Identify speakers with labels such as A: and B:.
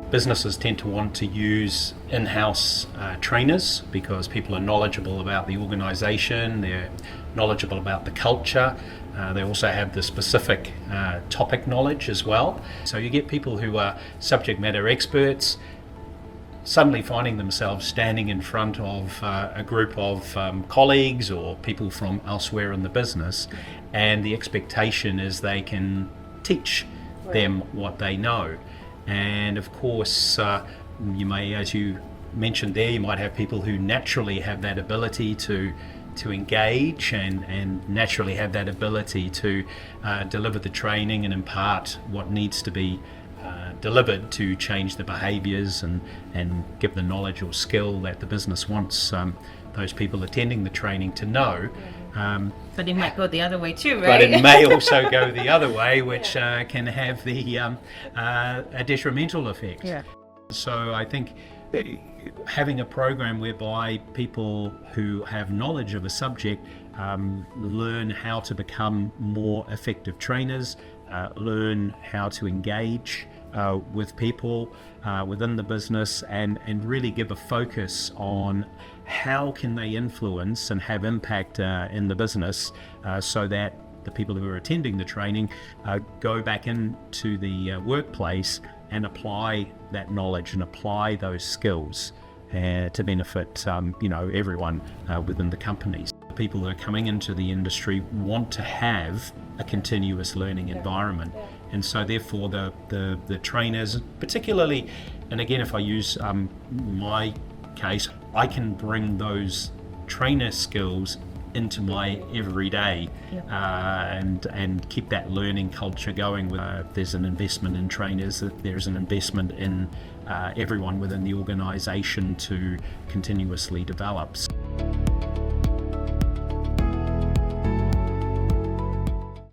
A: businesses tend to want to use in-house trainers because people are knowledgeable about the organisation, they're knowledgeable about the culture, they also have the specific topic knowledge as well. So you get people who are subject matter experts suddenly finding themselves standing in front of a group of colleagues or people from elsewhere in the business, and the expectation is they can teach them what they know. And of course, you may, as you mentioned there, you might have people who naturally have that ability to engage and naturally have that ability to deliver the training and impart what needs to be delivered to change the behaviours and give the knowledge or skill that the business wants those people attending the training to know.
B: But it might go the other way too, right?
A: But it may also go the other way, which can have a detrimental effect.
B: Yeah.
A: So I think having a program whereby people who have knowledge of a subject learn how to become more effective trainers, learn how to engage with people within the business, and really give a focus on how can they influence and have impact in the business, so that the people who are attending the training go back into the workplace and apply that knowledge and apply those skills to benefit everyone within the companies. People that are coming into the industry want to have a continuous learning environment, and so therefore the trainers, particularly, and again if I use my case, I can bring those trainer skills into my everyday and keep that learning culture going. There's an investment in trainers, that there's an investment in everyone within the organisation to continuously develop.